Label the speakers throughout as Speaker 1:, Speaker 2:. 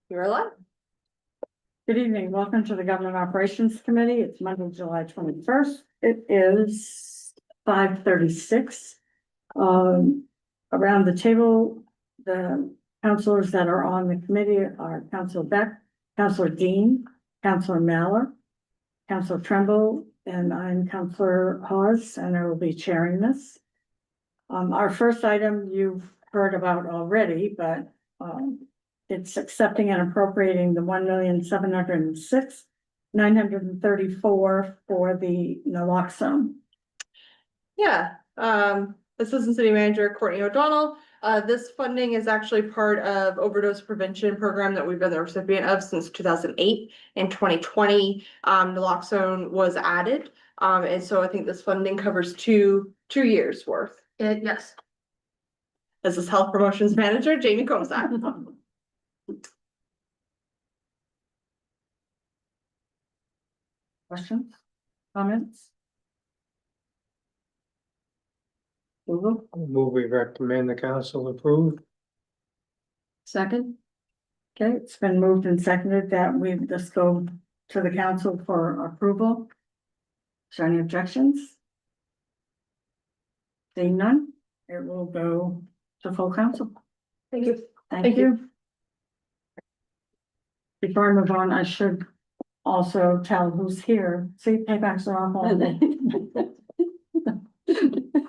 Speaker 1: You're alive.
Speaker 2: Good evening. Welcome to the Government Operations Committee. It's Monday, July 21st. It is 5:36. Around the table, the counselors that are on the committee are Councilor Beck, Councilor Dean, Councilor Maller, Councilor Tremble, and I'm Councilor Hawes, and I will be chairing this. Our first item you've heard about already, but it's accepting and appropriating the $1,706,934 for the naloxone.
Speaker 1: Yeah, Assistant City Manager Courtney O'Donnell. This funding is actually part of overdose prevention program that we've been the recipient of since 2008 and 2020. Naloxone was added. And so I think this funding covers two years worth. Yes. This is Health Promotions Manager Jamie Kozak.
Speaker 2: Questions, comments? Google,
Speaker 3: Move we recommend the council approve.
Speaker 2: second. Okay, it's been moved and seconded that we just go to the council for approval. Is there any objections? Seeing none, it will go to full council.
Speaker 1: Thank you.
Speaker 2: Thank you. Before I move on, I should also tell who's here. See, paybacks are off all day.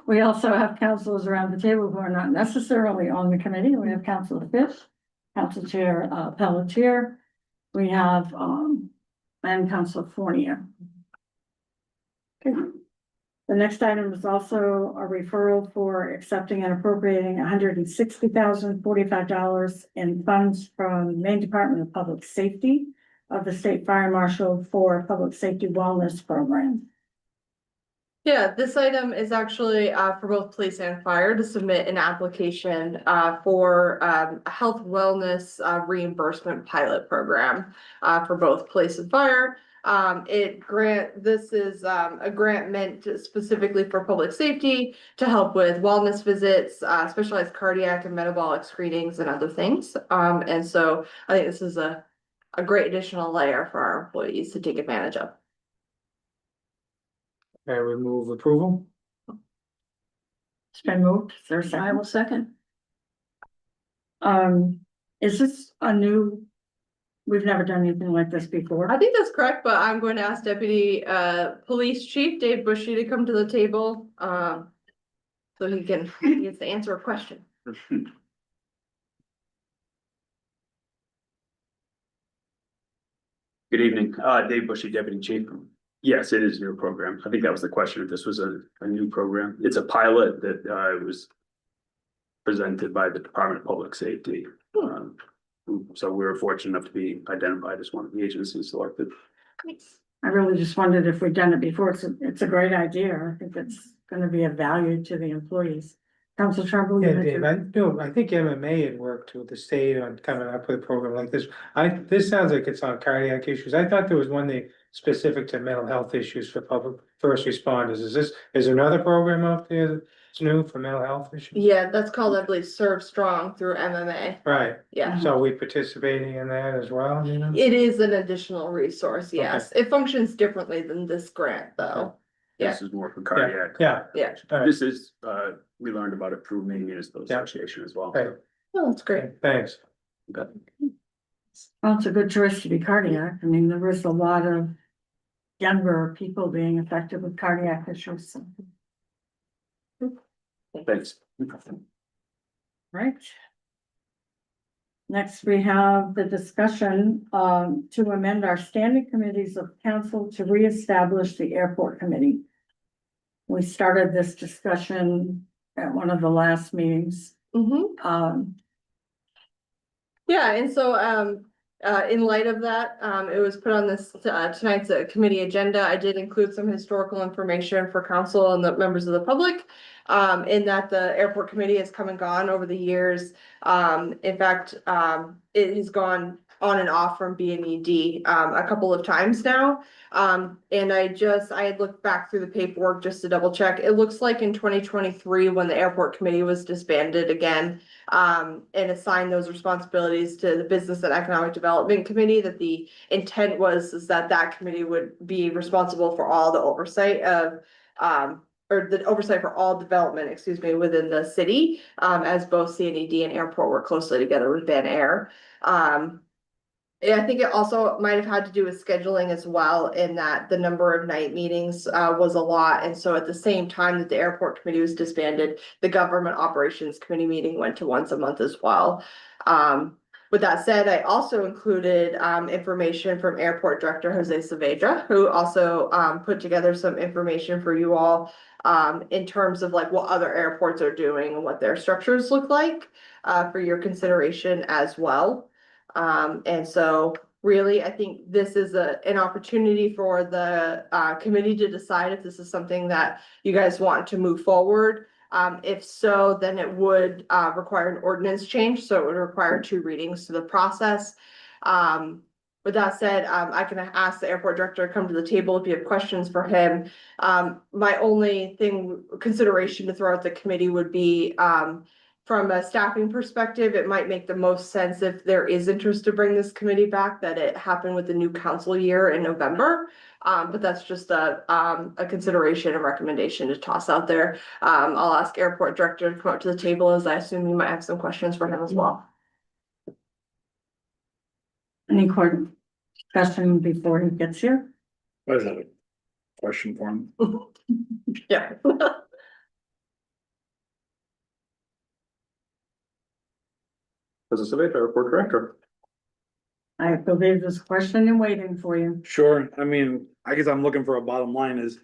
Speaker 2: We also have councilors around the table who are not necessarily on the committee. We have Councilor Fish, Council Chair Pelletier. We have and Councilor Fournier. Okay. The next item is also a referral for accepting and appropriating $160,045 in funds from Maine Department of Public Safety of the State Fire Marshal for Public Safety Wellness Program.
Speaker 1: Yeah, this item is actually for both police and fire to submit an application for a health wellness reimbursement pilot program for both police and fire. This is a grant meant specifically for public safety to help with wellness visits, specialized cardiac and metabolic screenings and other things. And so I think this is a great additional layer for our employees to take advantage of.
Speaker 3: I would move approval.
Speaker 2: It's been moved. Is there a second? I will second. Is this a new? We've never done anything like this before.
Speaker 1: I think that's correct, but I'm going to ask Deputy Police Chief Dave Bushy to come to the table. So he gets to answer a question.
Speaker 4: Good evening, Dave Bushy, Deputy Chief. Yes, it is a new program. I think that was the question, if this was a new program. It's a pilot that was presented by the Department of Public Safety. So we were fortunate enough to be identified as one of the agencies selected.
Speaker 2: I really just wondered if we've done it before. It's a great idea. I think it's gonna be of value to the employees. Council Trumbull?
Speaker 3: Yeah, Dave, I think MMA had worked with the state on coming up with a program like this. This sounds like it's on cardiac issues. I thought there was one that specific to mental health issues for public first responders. Is there another program out there that's new for mental health issues?
Speaker 1: Yeah, that's called, I believe, Serve Strong through MMA.
Speaker 3: Right,
Speaker 1: Yeah,
Speaker 3: so we participating in that as well, you know?
Speaker 1: it is an additional resource. Yes, it functions differently than this grant, though.
Speaker 4: This is more for cardiac.
Speaker 3: Yeah,
Speaker 1: Yeah,
Speaker 3: all right,
Speaker 4: This is, we learned about it through Maine Municipal Association as well.
Speaker 3: Right.
Speaker 1: well, that's great.
Speaker 3: thanks.
Speaker 4: Okay.
Speaker 2: Well, it's a good choice to be cardiac. I mean, there is a lot of younger people being affected with cardiac issues.
Speaker 4: Thanks.
Speaker 2: Right. Next, we have the discussion to amend our standing committees of council to reestablish the airport committee. We started this discussion at one of the last meetings.
Speaker 1: Yeah, and so in light of that, it was put on this tonight's committee agenda. I did include some historical information for council and the members of the public. In that the airport committee has come and gone over the years. In fact, it has gone on and off from BNED a couple of times now. And I had looked back through the paperwork just to double check. It looks like in 2023, when the airport committee was disbanded again, and assigned those responsibilities to the Business and Economic Development Committee, that the intent is that that committee would be responsible for all the oversight of, or the oversight for all development, excuse me, within the city, as both CNED and airport work closely together with Van Air. Yeah, I think it also might have had to do with scheduling as well, in that the number of night meetings was a lot. And so at the same time that the airport committee was disbanded, the government operations committee meeting went to once a month as well. With that said, I also included information from Airport Director Jose Saavedra, who also put together some information for you all in terms of like what other airports are doing and what their structures look like for your consideration as well. And so really, I think this is an opportunity for the committee to decide if this is something that you guys want to move forward. If so, then it would require an ordinance change, so it would require 2 readings to the process. With that said, I can ask the airport director to come to the table if you have questions for him. My only consideration to throw out the committee would be from a staffing perspective, it might make the most sense if there is interest to bring this committee back, that it happened with the new council year in November. But that's just a consideration and recommendation to toss out there. I'll ask airport director to come up to the table, as I assume you might have some questions for him as well.
Speaker 2: Any discussion before he gets here?
Speaker 5: I just have a question for him.
Speaker 1: Yeah.
Speaker 4: As a surveyor, airport director.
Speaker 2: I believe there's a question in waiting for you.
Speaker 5: Sure, I mean, I guess I'm looking for a bottom line is,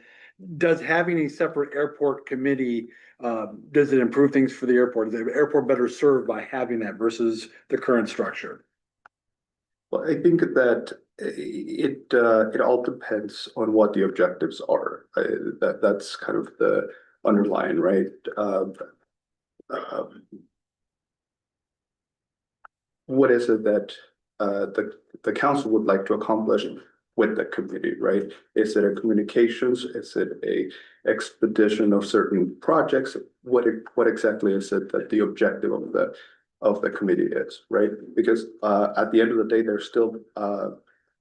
Speaker 5: does having a separate airport committee, does it improve things for the airport? Is the airport better served by having that versus the current structure?
Speaker 6: Well, I think that it all depends on what the objectives are. That's kind of the underlying, right? What is it that the council would like to accomplish with the committee, right? Is it a communications? Is it a expedition of certain projects? What exactly is it that the objective of the committee is, right? Because at the end of the day, there's still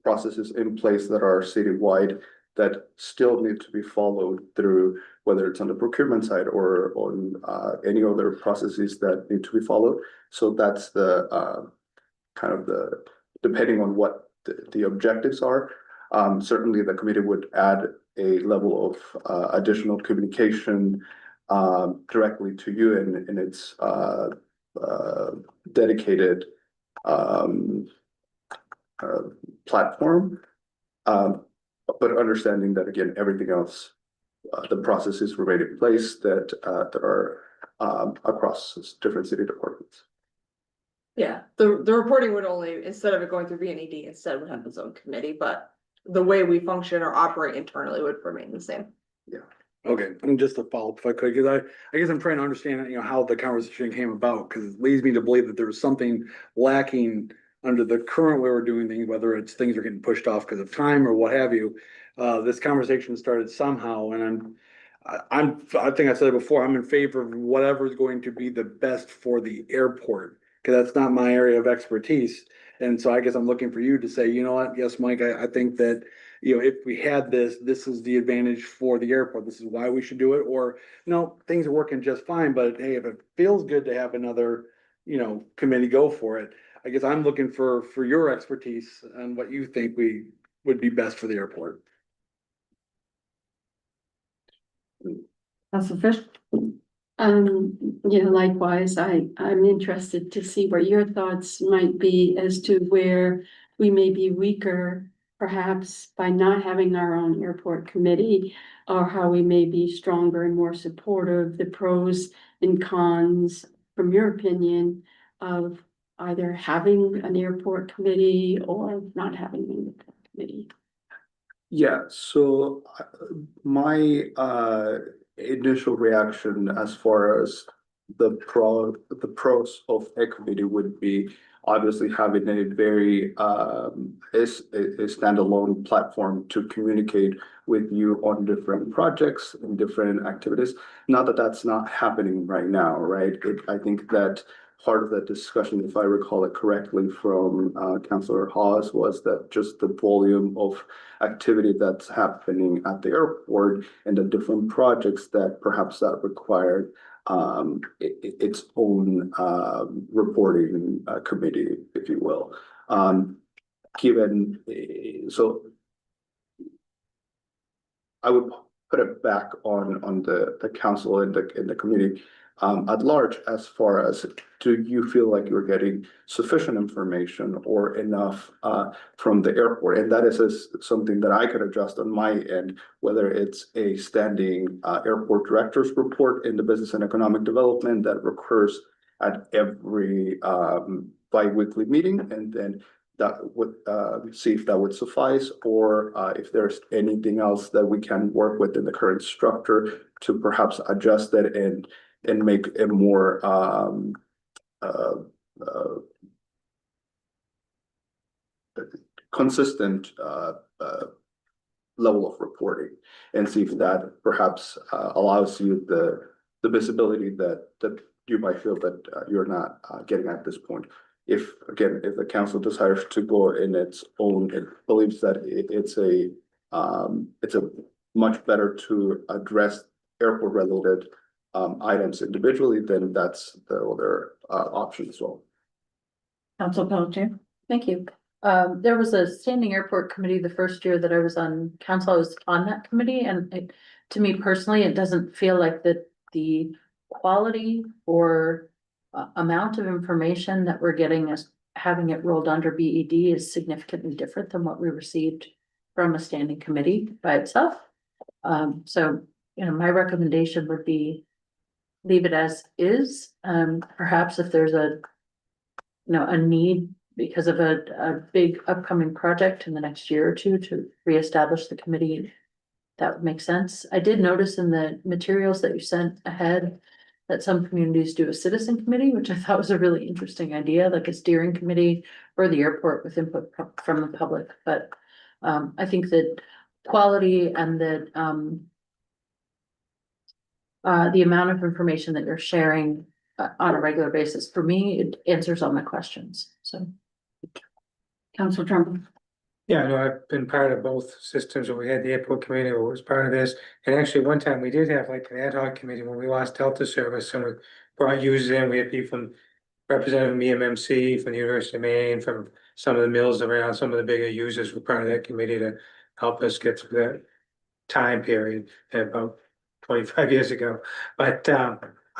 Speaker 6: processes in place that are citywide that still need to be followed through, whether it's on the procurement side or on any other processes that need to be followed. So that's the kind of the, depending on what the objectives are. Certainly the committee would add a level of additional communication directly to you in its dedicated platform. But understanding that, again, everything else, the processes remain in place that are across different city departments.
Speaker 1: Yeah, the reporting would only, instead of it going through BNED, instead would have its own committee, but the way we function or operate internally would remain the same.
Speaker 5: Okay, and just to follow up if I could, because I guess I'm trying to understand, how the conversation came about, because it leads me to believe that there was something lacking under the current way we're doing things, whether it's things are getting pushed off because of time or what have you. This conversation started somehow, and I think I said it before, I'm in favor of whatever is going to be the best for the airport, because that's not my area of expertise. And so I guess I'm looking for you to say, you know what, yes, Mike, I think that, if we had this is the advantage for the airport, this is why we should do it, or no, things are working just fine, but hey, if it feels good to have another, committee, go for it. I guess I'm looking for your expertise and what you think would be best for the airport.
Speaker 2: Council Fish?
Speaker 7: Likewise, I'm interested to see what your thoughts might be as to where we may be weaker, perhaps by not having our own airport committee, or how we may be stronger and more supportive, the pros and cons, from your opinion, of either having an airport committee or not having an airport committee.
Speaker 6: Yeah, so my initial reaction as far as the pros of a committee would be, obviously having a very is a standalone platform to communicate with you on different projects and different activities. Not that that's not happening right now, right? I think that part of that discussion, if I recall it correctly from Councillor Hawes, was that just the volume of activity that's happening at the airport and the different projects that perhaps that required its own reporting committee, if you will. So I would put it back on the council and the committee at large, as far as, do you feel like you're getting sufficient information or enough from the airport? And that is something that I could adjust on my end, whether it's a standing airport director's report in the business and economic development that recurs at every bi-weekly meeting, and then that would see if that would suffice, or if there's anything else that we can work with in the current structure to perhaps adjust it and make a more consistent level of reporting, and see if that perhaps allows you the visibility that you might feel that you're not getting at this point. If the council desires to go in its own, it believes that it's a much better to address airport related items individually, then that's the other option as well.
Speaker 2: Council Pelletier?
Speaker 8: Thank you. There was a standing airport committee the first year that I was on council. I was on that committee, and to me personally, it doesn't feel like the quality or amount of information that we're getting as having it rolled under BED is significantly different than what we received from a standing committee by itself. So, my recommendation would be leave it as is. Perhaps if there's a need because of a big upcoming project in the next year or two to reestablish the committee, that would make sense. I did notice in the materials that you sent ahead that some communities do a citizen committee, which I thought was a really interesting idea, like a steering committee for the airport with input from the public. But I think that quality and that the amount of information that you're sharing on a regular basis, for me, it answers all my questions. So.
Speaker 2: Council Trumbull?
Speaker 3: Yeah, no, I've been part of both systems. We had the airport committee, who was part of this. And actually, one time we did have like an ad hoc committee when we lost Delta service, and we brought users in. We had people from Representative from EMMC, from the University of Maine, from some of the mills around, some of the bigger users were part of that committee to help us get through that time period about 25 years ago. But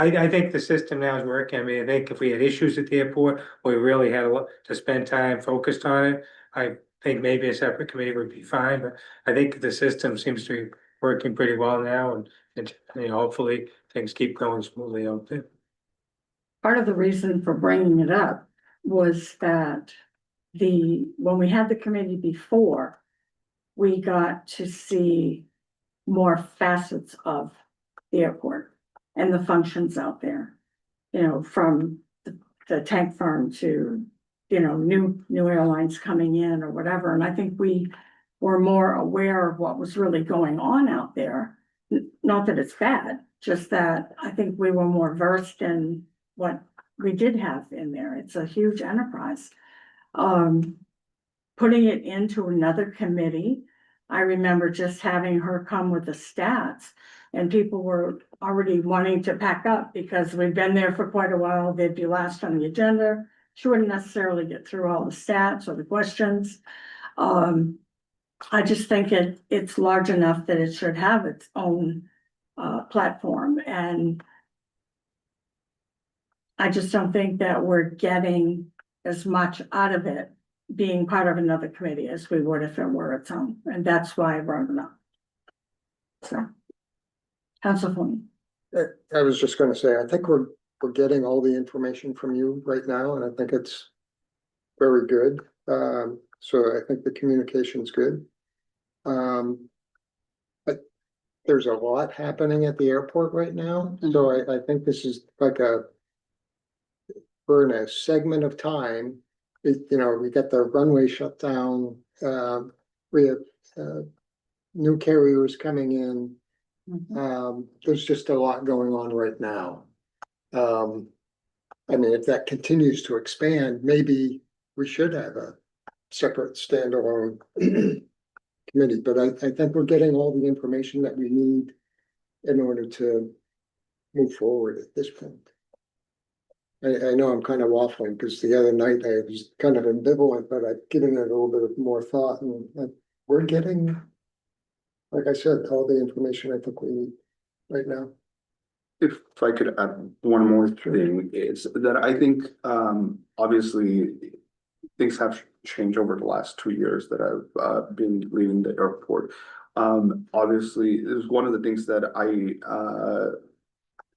Speaker 3: I think the system now is working. I mean, I think if we had issues at the airport, we really had a lot to spend time focused on it. I think maybe a separate committee would be fine, but I think the system seems to be working pretty well now, and hopefully things keep going smoothly out there.
Speaker 2: Part of the reason for bringing it up was that when we had the committee before, we got to see more facets of the airport and the functions out there, from the tank farm to new airlines coming in or whatever. And I think we were more aware of what was really going on out there. Not that it's bad, just that I think we were more versed in what we did have in there. It's a huge enterprise. Putting it into another committee, I remember just having her come with the stats, and people were already wanting to pack up because we'd been there for quite a while. They'd be last on the agenda. She wouldn't necessarily get through all the stats or the questions. I just think it's large enough that it should have its own platform, and I just don't think that we're getting as much out of it being part of another committee as we would if it were its own, and that's why I brought it up. So, Council Fleming.
Speaker 9: I was just gonna say, I think we're getting all the information from you right now, and I think it's very good. So I think the communication's good. But there's a lot happening at the airport right now, so I think this is like we're in a segment of time we got the runway shut down, we have, new carriers coming in. There's just a lot going on right now. I mean, if that continues to expand, maybe we should have a separate standalone committee, but I think we're getting all the information that we need in order to move forward at this point. I know I'm kind of waffling because the other night I was kind of ambivalent, but I've given it a little bit of more thought and we're getting, like I said, all the information I think we need right now.
Speaker 6: If I could add one more thing, is that I think, obviously, things have changed over the last 2 years that I've been leading the airport. Obviously, it was one of the things that I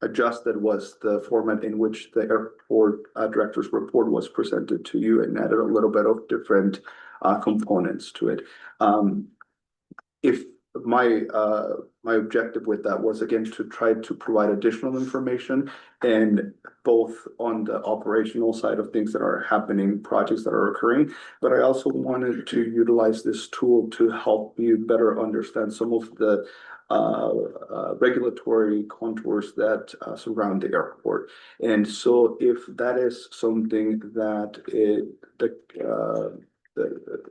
Speaker 6: adjusted was the format in which the airport director's report was presented to you and added a little bit of different components to it. If my objective with that was again to try to provide additional information and both on the operational side of things that are happening, projects that are occurring, but I also wanted to utilize this tool to help you better understand some of the regulatory contours that surround the airport. And so if that is something that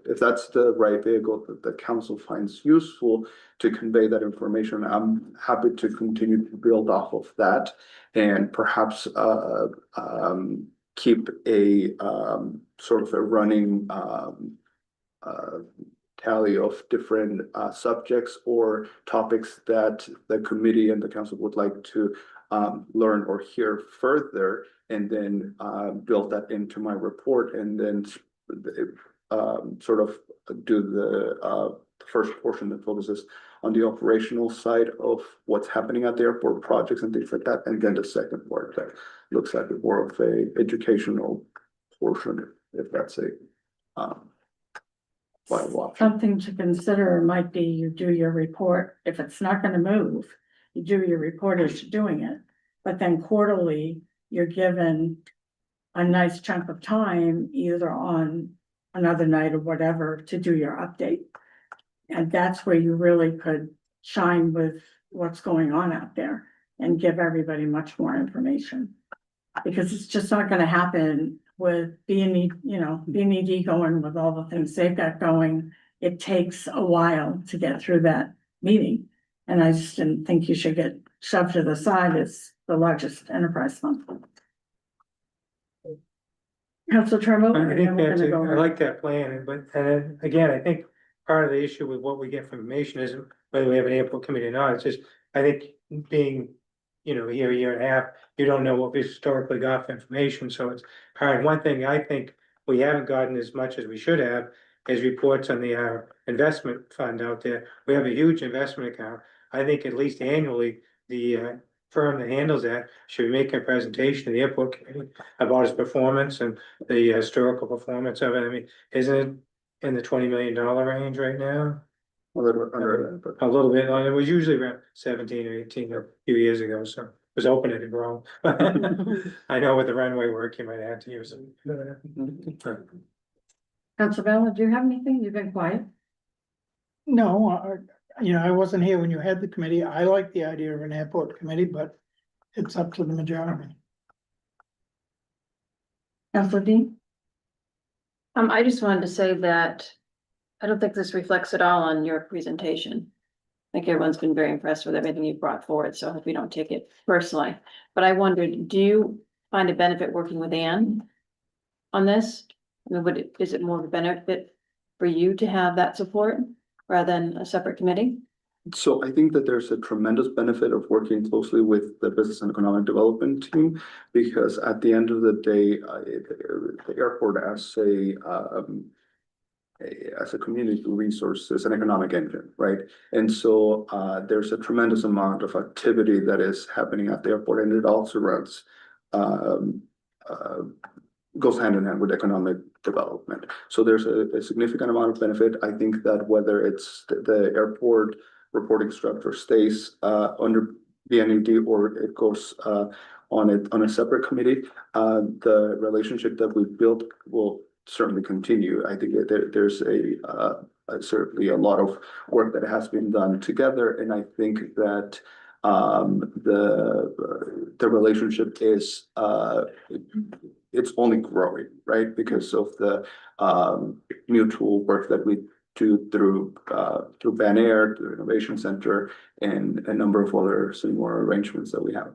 Speaker 6: if that's the right vehicle that the council finds useful to convey that information, I'm happy to continue to build off of that and perhaps keep a sort of a running tally of different subjects or topics that the committee and the council would like to learn or hear further, and then build that into my report, and then sort of do the first portion that focuses on the operational side of what's happening at the airport, projects and things like that, and then the second part that looks like more of a educational portion, if that's a viable option.
Speaker 2: Something to consider might be you do your report, if it's not gonna move, you do your report as you're doing it. But then quarterly, you're given a nice chunk of time, either on another night or whatever, to do your update. And that's where you really could shine with what's going on out there and give everybody much more information. Because it's just not gonna happen with B&ED going with all the things they've got going. It takes a while to get through that meeting. And I just didn't think you should get shoved to the side as the largest enterprise fund. Council Trumbull?
Speaker 3: I think I like that plan, but again, I think part of the issue with what we get from information isn't whether we have an airport committee or not. It's just, I think being, a year and a half, you don't know what we historically got for information, so it's hard. One thing I think we haven't gotten as much as we should have is reports on the investment fund out there. We have a huge investment account. I think at least annually, the firm that handles that should be making a presentation to the airport committee about its performance and the historical performance of it. I mean, isn't it in the $20 million range right now?
Speaker 6: A little bit under that, but
Speaker 3: A little bit, it was usually around 17 or 18 a few years ago, so it was open and grown. I know with the runway work, you might have to use it.
Speaker 2: Council Bella, do you have anything? You've been quiet.
Speaker 10: No, I wasn't here when you had the committee. I like the idea of an airport committee, but it's up to the majority.
Speaker 2: Councilor Dean?
Speaker 11: I just wanted to say that I don't think this reflects at all on your presentation. I think everyone's been very impressed with everything you've brought forward, so I hope you don't take it personally. But I wondered, do you find a benefit working with Ann on this? I mean, is it more of a benefit for you to have that support rather than a separate committee?
Speaker 6: so I think that there's a tremendous benefit of working closely with the business and economic development team, because at the end of the day, the airport as a community resource is an economic engine, right? And so there's a tremendous amount of activity that is happening at the airport, and it also runs goes hand in hand with economic development. So there's a significant amount of benefit. I think that whether it's the airport reporting structure stays under B&ED or it goes on a separate committee, the relationship that we built will certainly continue. I think that there's certainly a lot of work that has been done together, and I think that the relationship is it's only growing, right? Because of the mutual work that we do through Ban Air, through Innovation Center, and a number of other similar arrangements that we have.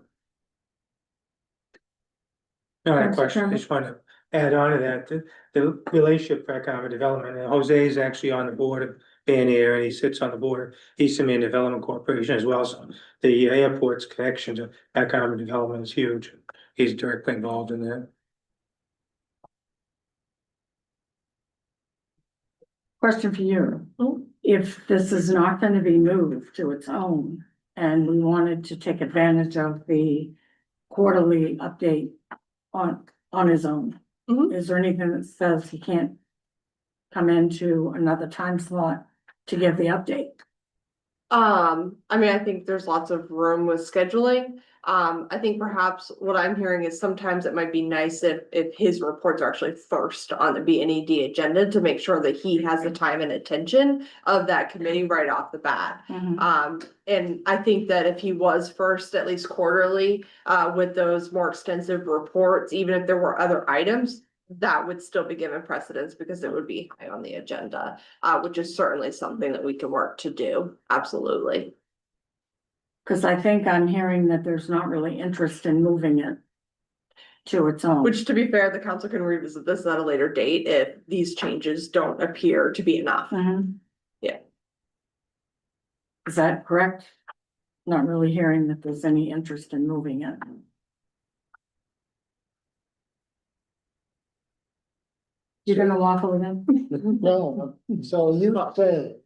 Speaker 3: Another
Speaker 2: Councilor
Speaker 3: question, I
Speaker 2: Campbell?
Speaker 3: just want to add on to that, the relationship for economic development, and Jose is actually on the board of Ban Air, and he sits on the board of Eastern Maine Development Corporation as well, so the airport's connection to economic development is huge. He's directly involved in that.
Speaker 2: Question for you. If this is not gonna be moved to its own, and we wanted to take advantage of the quarterly update on his own,
Speaker 1: Mhm.
Speaker 2: is there anything that says he can't come into another time slot to give the update?
Speaker 1: I mean, I think there's lots of room with scheduling. I think perhaps what I'm hearing is sometimes it might be nice if his reports are actually first on the BNED agenda to make sure that he has the time and attention of that committee right off the bat. And I think that if he was first, at least quarterly, with those more extensive reports, even if there were other items, that would still be given precedence because it would be high on the agenda, which is certainly something that we can work to do. Absolutely.
Speaker 2: Cause I think I'm hearing that there's not really interest in moving it to its own.
Speaker 1: Which, to be fair, the council can revisit this at a later date if these changes don't appear to be enough. Yeah.
Speaker 2: Is that correct? Not really hearing that there's any interest in moving it. You're gonna waffle again?
Speaker 9: No, so you say,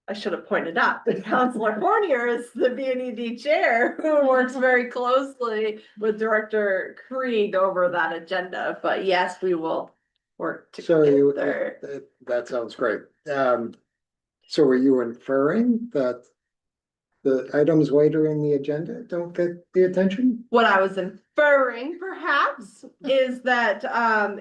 Speaker 1: I should have pointed out that Councilor Fournier is the BNED chair who works very closely with Director Krieg over that agenda, but yes, we will work
Speaker 9: so you,
Speaker 1: together.
Speaker 9: that sounds great. So are you inferring that the items later in the agenda don't get the attention?
Speaker 1: What I was inferring perhaps is that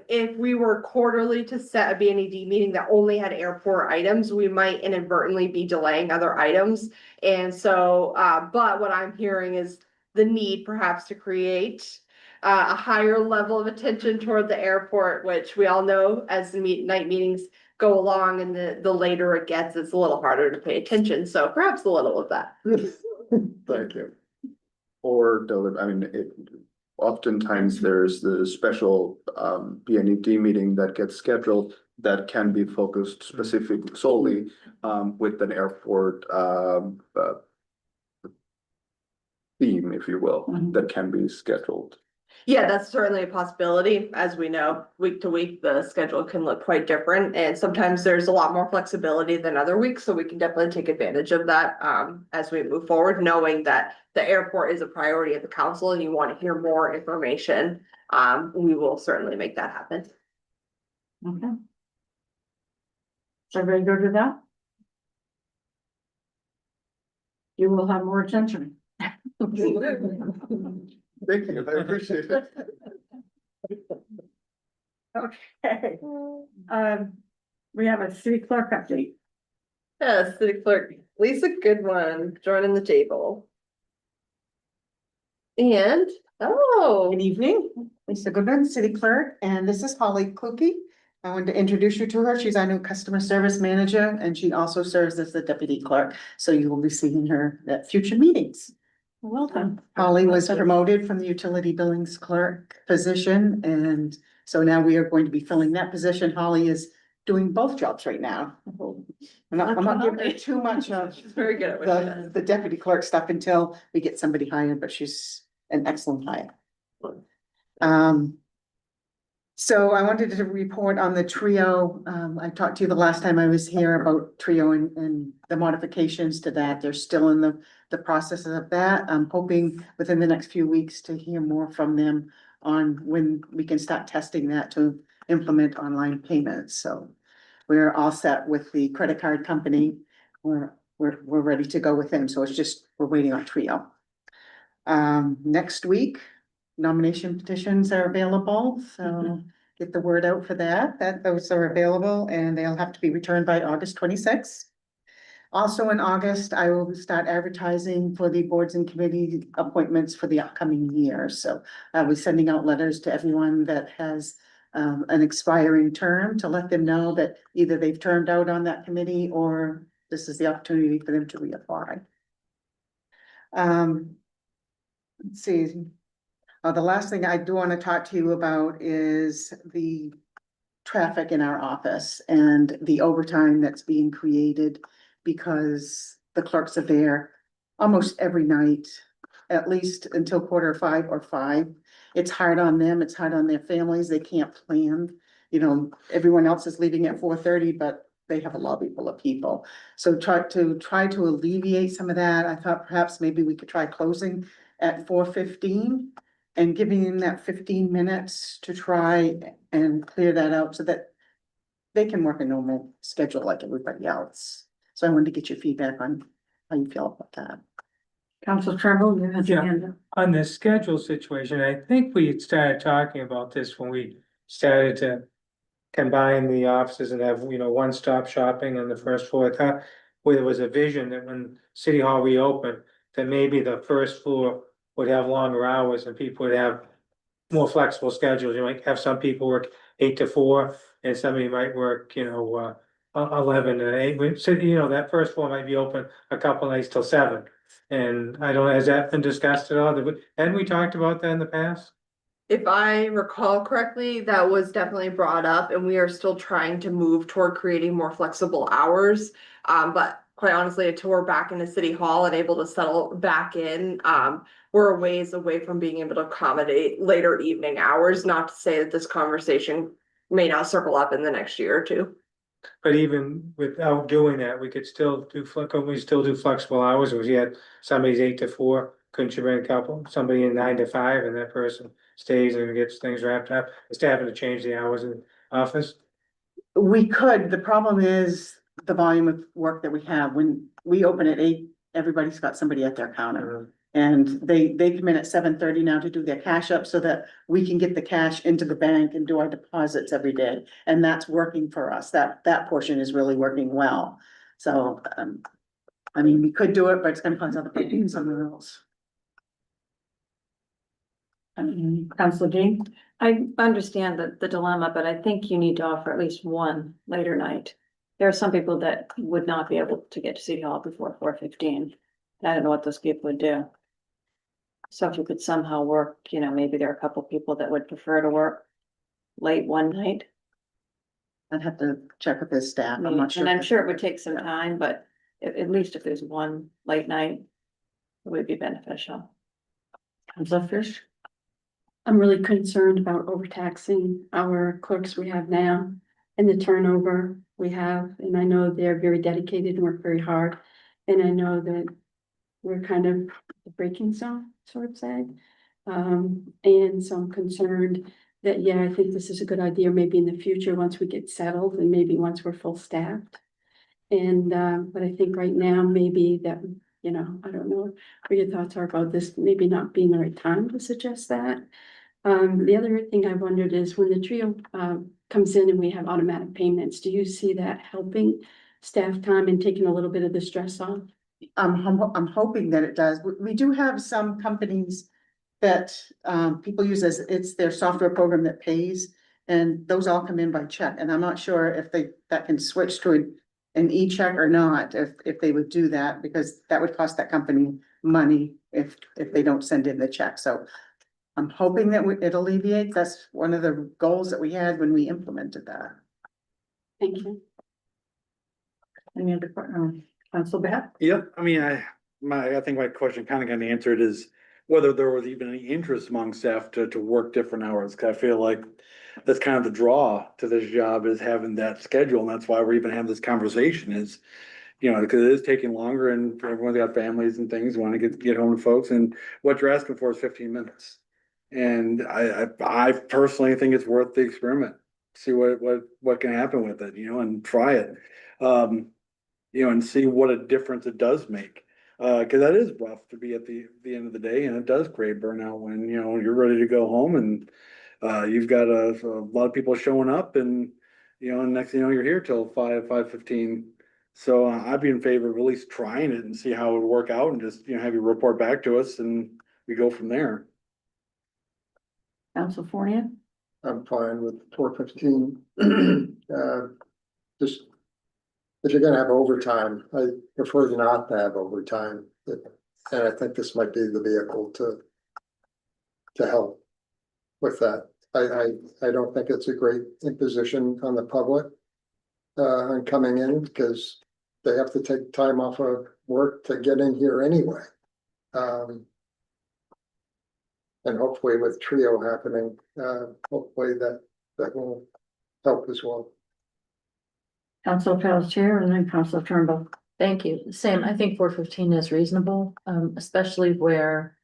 Speaker 1: if we were quarterly to set a BNED meeting that only had airport items, we might inadvertently be delaying other items. And so, but what I'm hearing is the need perhaps to create a higher level of attention toward the airport, which we all know as the night meetings go along and the later it gets, it's a little harder to pay attention. So perhaps a little of that.
Speaker 9: Thank you.
Speaker 6: Or, I mean, oftentimes there's the special BNED meeting that gets scheduled that can be focused specific solely with an airport theme, if you will, that can be scheduled.
Speaker 1: Yeah, that's certainly a possibility. As we know, week to week, the schedule can look quite different, and sometimes there's a lot more flexibility than other weeks, so we can definitely take advantage of that as we move forward, knowing that the airport is a priority of the council and you want to hear more information. We will certainly make that happen.
Speaker 2: Okay. So everybody go to that? You will have more attention.
Speaker 6: Thank you, I appreciate it.
Speaker 2: Okay. We have a city clerk update.
Speaker 1: Yeah, City Clerk Lisa Goodwin joining the table. And, oh,
Speaker 12: Good evening, Lisa Goodman, City Clerk, and this is Holly Kluge. I wanted to introduce you to her. She's our new Customer Service Manager, and she also serves as the Deputy Clerk. So you will be seeing her at future meetings.
Speaker 2: Well done.
Speaker 12: Holly was promoted from the Utility Billings Clerk position, and so now we are going to be filling that position. Holly is doing both jobs right now. I'm not giving her too much of
Speaker 1: she's very good at what she does.
Speaker 12: the Deputy Clerk stuff until we get somebody hired, but she's an excellent hire. So I wanted to report on the Trio. I talked to you the last time I was here about Trio and the modifications to that. They're still in the process of that. I'm hoping within the next few weeks to hear more from them on when we can start testing that to implement online payments. So we're all set with the credit card company. We're ready to go with them. So it's just, we're waiting on Trio. Next week, nomination petitions are available, so get the word out for that those are available and they'll have to be returned by August 26th. Also in August, I will start advertising for the boards and committee appointments for the upcoming year. So I'll be sending out letters to everyone that has an expiring term to let them know that either they've turned out on that committee or this is the opportunity for them to reapply. Let's see. The last thing I do want to talk to you about is the traffic in our office and the overtime that's being created because the clerks are there almost every night, at least until 4:45 or 5. It's hard on them. It's hard on their families. They can't plan. You know, everyone else is leaving at 4:30, but they have a lobby full of people. So try to alleviate some of that. I thought perhaps maybe we could try closing at 4:15 and giving them that 15 minutes to try and clear that out so that they can work a normal schedule like everybody else. So I wanted to get your feedback on how you feel about that.
Speaker 2: Council Tremble, you had your
Speaker 3: Yeah.
Speaker 2: hand up.
Speaker 3: On the schedule situation, I think we had started talking about this when we started to combine the offices and have, one-stop shopping on the first floor. I thought where there was a vision that when City Hall reopened, that maybe the first floor would have longer hours and people would have more flexible schedules. You might have some people work 8 to 4 and somebody might work, 11 to 8. So, that first floor might be open a couple nights till 7. And I don't know, has that been discussed at all? Hadn't we talked about that in the past?
Speaker 1: If I recall correctly, that was definitely brought up and we are still trying to move toward creating more flexible hours. But quite honestly, until we're back in the city hall and able to settle back in, we're a ways away from being able to accommodate later evening hours. Not to say that this conversation may not circle up in the next year or two.
Speaker 3: But even without doing that, we could still do flexible hours. If you had somebody's 8 to 4, couldn't you bring a couple, somebody in 9 to 5 and that person stays and gets things wrapped up instead of having to change the hours in the office?
Speaker 12: We could, the problem is the volume of work that we have. When we open at 8, everybody's got somebody at their counter. And they come in at 7:30 now to do their cash up so that we can get the cash into the bank and do our deposits every day. And that's working for us. That portion is really working well. So, I mean, we could do it, but it's gonna cause other people somewhere else.
Speaker 2: Council Dean?
Speaker 11: I understand the dilemma, but I think you need to offer at least one later night. There are some people that would not be able to get to City Hall before 4:15. I don't know what those people would do. So if you could somehow work, maybe there are a couple people that would prefer to work late one night.
Speaker 12: I'd have to check with his staff. I'm not sure.
Speaker 11: And I'm sure it would take some time, but at least if there's one late night, it would be beneficial.
Speaker 2: Council Fish?
Speaker 7: I'm really concerned about overtaxing our clerks we have now and the turnover we have. And I know they're very dedicated and work very hard. And I know that we're kind of the breaking zone, sort of say. And so I'm concerned that, yeah, I think this is a good idea, maybe in the future, once we get settled and maybe once we're full staffed. And, but I think right now, maybe that, I don't know what your thoughts are about this, maybe not being the right time to suggest that. The other thing I wondered is when the trio, comes in and we have automatic payments, do you see that helping staff time and taking a little bit of the stress off?
Speaker 12: I'm hoping that it does. We do have some companies that people use as it's their software program that pays. And those all come in by check. And I'm not sure if that can switch to an e-check or not, if they would do that, because that would cost that company money if they don't send in the check. So I'm hoping that it alleviates. That's one of the goals that we had when we implemented that.
Speaker 7: Thank you.
Speaker 2: Any other, Council Bat?
Speaker 5: Yeah, I mean, I think my question kind of got answered is whether there was even any interest among staff to work different hours. 'Cause I feel like that's kind of the draw to this job is having that schedule. And that's why we're even having this conversation is, because it is taking longer and everyone's got families and things, want to get home to folks. And what you're asking for is 15 minutes. And I personally think it's worth the experiment. See what can happen with it, and try it. And see what a difference it does make. Cause that is rough to be at the end of the day and it does create burnout when, you're ready to go home and you've got a lot of people showing up and, next thing you know, you're here till 5:15. So I'd be in favor of at least trying it and see how it would work out and just, have you report back to us and we go from there.
Speaker 2: Council Fournier?
Speaker 9: I'm fine with 4:15. Just, if you're gonna have overtime, I prefer not to have overtime. And I think this might be the vehicle to help with that. I don't think it's a great imposition on the public on coming in, because they have to take time off of work to get in here anyway. And hopefully with Trio happening, hopefully that will help as well.
Speaker 2: Council Pelletier and then Council Turnbull.
Speaker 8: Thank you. Same, I think 4:15 is reasonable, especially where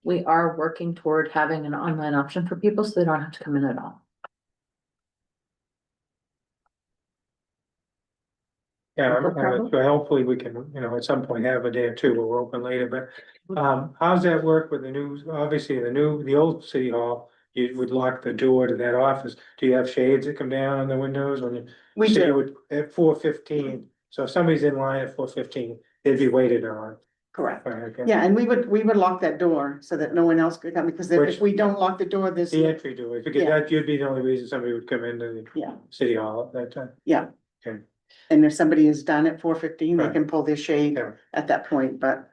Speaker 8: we are working toward having an online option for people, so they don't have to come in at all.
Speaker 3: Yeah, so hopefully we can, at some point have a day or two where we're open later, but, how's that work with the new, obviously, the old city hall? You would lock the door to that office. Do you have shades that come down on the windows when you?
Speaker 12: We
Speaker 3: So you
Speaker 12: do,
Speaker 3: would, at 4:15, so if somebody's in line at 4:15, they'd be waited on.
Speaker 12: correct.
Speaker 3: Right, okay.
Speaker 12: Yeah, and we would lock that door so that no one else could come, because
Speaker 3: Which-
Speaker 12: if we don't lock the door, there's,
Speaker 3: The entry door, because
Speaker 12: Yeah.
Speaker 3: that, you'd be the only reason somebody would come into the
Speaker 12: yeah,
Speaker 3: city hall at that time.
Speaker 12: yeah.
Speaker 3: Okay.
Speaker 12: And if somebody is done at 4:15, they
Speaker 3: Right.
Speaker 12: can pull their shade
Speaker 3: Yeah.
Speaker 12: at that point, but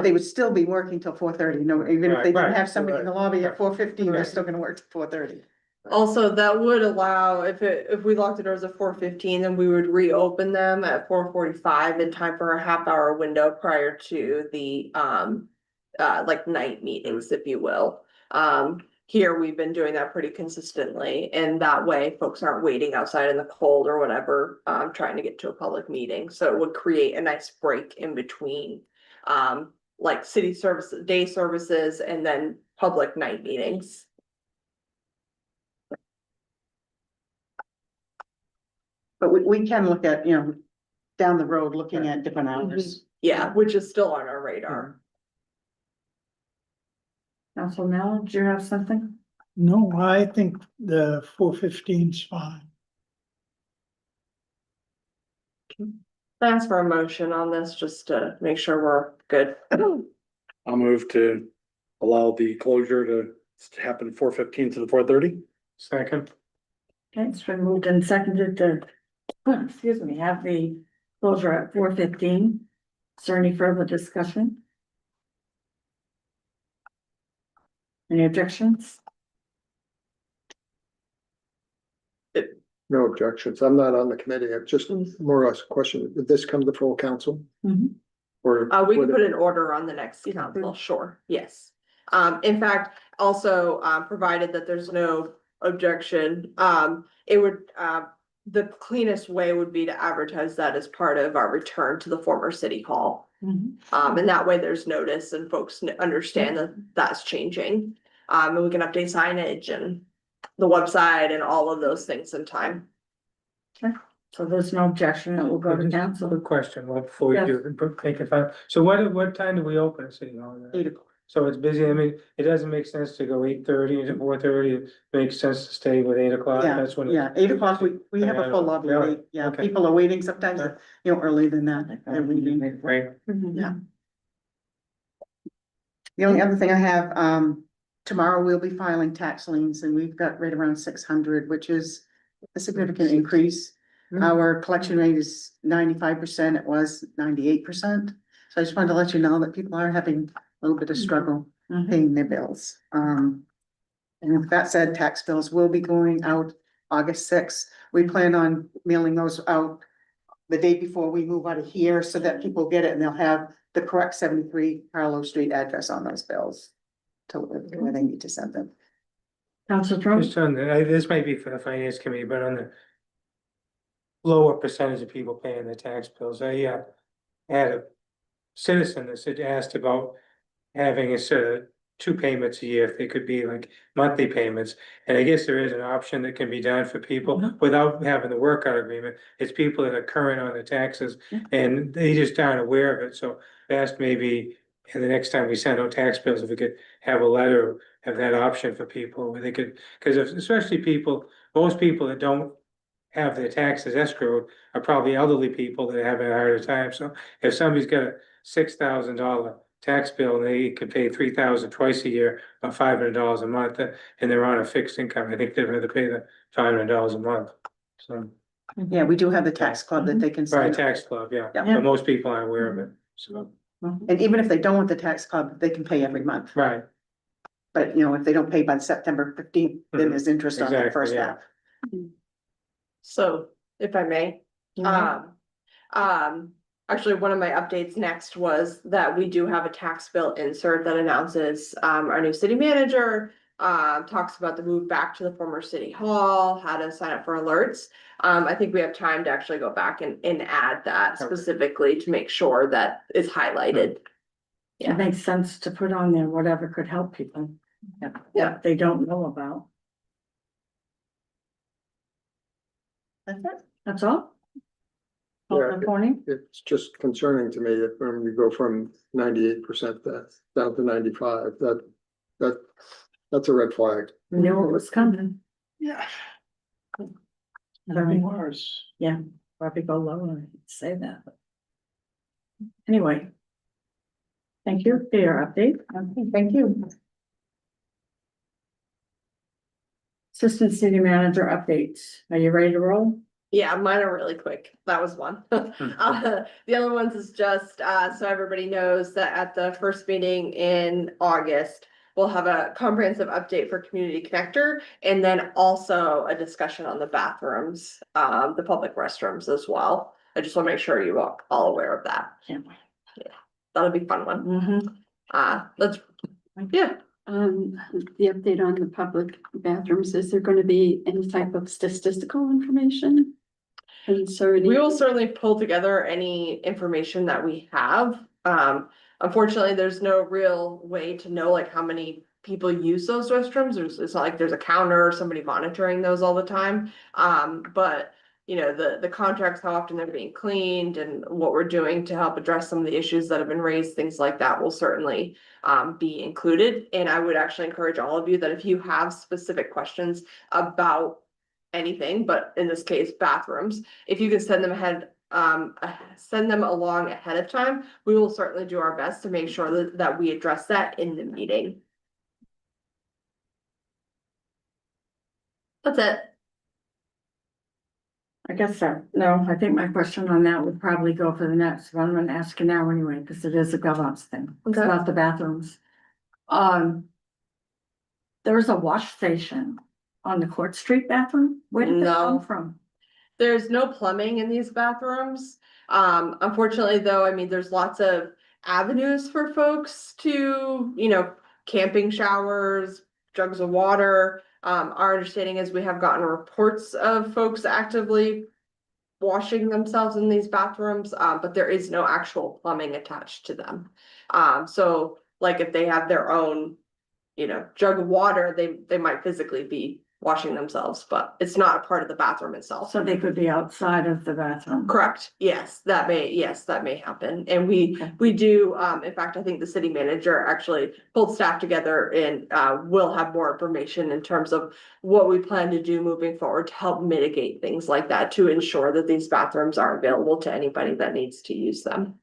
Speaker 12: they would still be working till 4:30. No, even if they
Speaker 3: Right,
Speaker 12: didn't have somebody in the lobby at
Speaker 3: right.
Speaker 12: 4:15, they're
Speaker 3: Right.
Speaker 12: still gonna work till 4:30.
Speaker 1: Also, that would allow, if we locked the doors at 4:15, then we would reopen them at 4:45 in time for a half-hour window prior to the, like night meetings, if you will. Here, we've been doing that pretty consistently, and that way folks aren't waiting outside in the cold or whatever, trying to get to a public meeting, so it would create a nice break in between. Like city services, day services, and then public night meetings.
Speaker 12: But we can look at, down the road, looking at different hours.
Speaker 1: Yeah, which is still on our radar.
Speaker 2: Council Mel, do you have something?
Speaker 10: No, I think the 4:15's fine.
Speaker 1: Thanks for a motion on this, just to make sure we're good.
Speaker 5: I'll move to allow the closure to happen 4:15 to the 4:30.
Speaker 3: Second,
Speaker 2: Okay, it's been moved and seconded to, excuse me, have the closure at 4:15. Is there any further discussion? Any objections?
Speaker 9: No objections. I'm not on the committee. I've just more or less a question. Would this come to full council?
Speaker 2: Mhm.
Speaker 9: Or?
Speaker 1: We can
Speaker 9: would
Speaker 1: put
Speaker 9: it-
Speaker 1: an order on the next council, sure, yes. In fact, also, provided that there's no objection, it would, the cleanest way would be to advertise that as part of our return to the former city hall.
Speaker 2: Mhm.
Speaker 1: And that way there's notice and folks understand that that's changing. And we can update signage and the website and all of those things in time.
Speaker 2: So there's no objection, it will go to council.
Speaker 3: good question, well, before you do, take it fine. So what time do we open at City Hall?
Speaker 12: 8 o'clock.
Speaker 3: So it's busy, I mean, it doesn't make sense to go 8:30 to 4:30, it makes sense to stay with 8 o'clock,
Speaker 12: Yeah,
Speaker 3: that's when.
Speaker 12: yeah, 8 o'clock, we have a full lobby,
Speaker 3: Really?
Speaker 12: yeah,
Speaker 3: Okay.
Speaker 12: people are waiting sometimes, earlier than that, they're leaving.
Speaker 3: Right,
Speaker 12: Yeah. The only other thing I have, tomorrow we'll be filing tax liens and we've got right around 600, which is a significant increase. Our collection rate is 95%, it was 98%. So I just wanted to let you know that people are having a little bit of struggle paying their bills. And with that said, tax bills will be going out August 6th. We plan on mailing those out the day before we move out of here so that people get it and they'll have the correct 73 Carlo Street address on those bills to where they need to send them.
Speaker 2: Council Trump?
Speaker 3: just on this might be for the finance committee, but on the. Lower percentage of people paying their tax bills, I had a citizen that said, asked about having a sort of 2 payments a year, if they could be like monthly payments. And I guess there is an option that can be done for people without having the workout agreement. It's people that are current on the taxes and they just aren't aware of it. So I asked maybe, and the next time we send out tax bills, if we could have a letter have that option for people where they could, because especially people, most people that don't have their taxes escrowed are probably elderly people that have a harder time. So if somebody's got a $6,000 tax bill and they could pay $3,000 twice a year, or $500 a month, and they're on a fixed income, I think they'd rather pay the $500 a month. So,
Speaker 12: Yeah, we do have the tax club that they can
Speaker 3: right,
Speaker 12: sign up.
Speaker 3: tax club, yeah,
Speaker 12: Yeah.
Speaker 3: but most people aren't aware of it, so,
Speaker 12: And even if they don't want the tax club, they can pay every month.
Speaker 3: right,
Speaker 12: But, you know, if they don't pay by September 15th, then there's interest on the
Speaker 3: Exactly,
Speaker 12: first
Speaker 3: yeah.
Speaker 12: half.
Speaker 1: So if I may, actually, one of my updates next was that we do have a tax bill insert that announces, our new city manager. Talks about the move back to the former city hall, how to sign up for alerts. I think we have time to actually go back and add that
Speaker 3: Okay.
Speaker 1: specifically to make sure that is highlighted.
Speaker 2: It makes sense to put on there whatever could help people.
Speaker 1: Yeah.
Speaker 2: That they don't know about.
Speaker 12: That's it.
Speaker 2: That's all?
Speaker 9: Yeah.
Speaker 2: Alderman Corney?
Speaker 9: It's just concerning to me that when we go from 98% down to 95, that's a red flag.
Speaker 2: We knew it was coming.
Speaker 10: Yeah.
Speaker 2: Very-
Speaker 10: Nothing worse.
Speaker 2: Yeah, probably go lower and say that. Anyway. Thank you for your update.
Speaker 1: Okay, thank you.
Speaker 2: Assistant City Manager updates. Are you ready to roll?
Speaker 1: Yeah, mine are really quick. That was one. The other ones is just, so everybody knows that at the first meeting in August, we'll have a comprehensive update for Community Connector and then also a discussion on the bathrooms, the public restrooms as well. I just want to make sure you are all aware of that.
Speaker 2: Can't wait.
Speaker 1: That'll be a fun one.
Speaker 2: Mm-hmm.
Speaker 1: Let's, yeah.
Speaker 7: The update on the public bathrooms, is there going to be any type of statistical information? Concerning.
Speaker 1: We will certainly pull together any information that we have. Unfortunately, there's no real way to know like how many people use those restrooms. It's not like there's a counter or somebody monitoring those all the time. But you know, the contracts, how often they're being cleaned and what we're doing to help address some of the issues that have been raised, things like that will certainly be included. And I would actually encourage all of you that if you have specific questions about anything, but in this case, bathrooms, if you can send them send them along ahead of time, we will certainly do our best to make sure that we address that in the meeting. That's it.
Speaker 2: I guess so. No, I think my question on that would probably go for the next one. I'm gonna ask you now anyway, because it is a GovOps thing. It's
Speaker 1: Okay.
Speaker 2: about the bathrooms. There was a wash station on the Court Street bathroom. Where did that
Speaker 1: No.
Speaker 2: come from?
Speaker 1: There's no plumbing in these bathrooms. Unfortunately, though, I mean, there's lots of avenues for folks to, you know, camping showers, jugs of water. Our understanding is we have gotten reports of folks actively washing themselves in these bathrooms, but there is no actual plumbing attached to them. So like if they have their own, you know, jug of water, they might physically be washing themselves, but it's not a part of the bathroom itself.
Speaker 2: So they could be outside of the bathroom.
Speaker 1: Correct. Yes, that may happen. And
Speaker 2: Okay.
Speaker 1: we do, in fact, I think the city manager actually pulled staff together and will have more information in terms of what we plan to do moving forward to help mitigate things like that, to ensure that these bathrooms are available to anybody that needs to use them.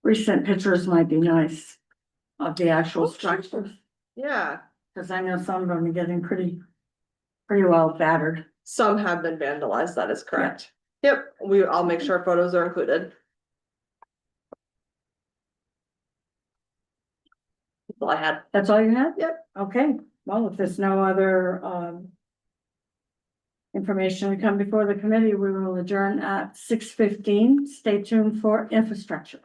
Speaker 2: Recent pictures might be nice of the actual structures,
Speaker 1: Yeah,
Speaker 2: because I know some of them are getting pretty well battered.
Speaker 1: some have been vandalized. That is correct. Yep, I'll make sure photos are included. That's all I had.
Speaker 2: That's all you had?
Speaker 1: Yep.
Speaker 2: Okay, well, if there's no other, information to come before the committee, we will adjourn at 6:15. Stay tuned for infrastructure.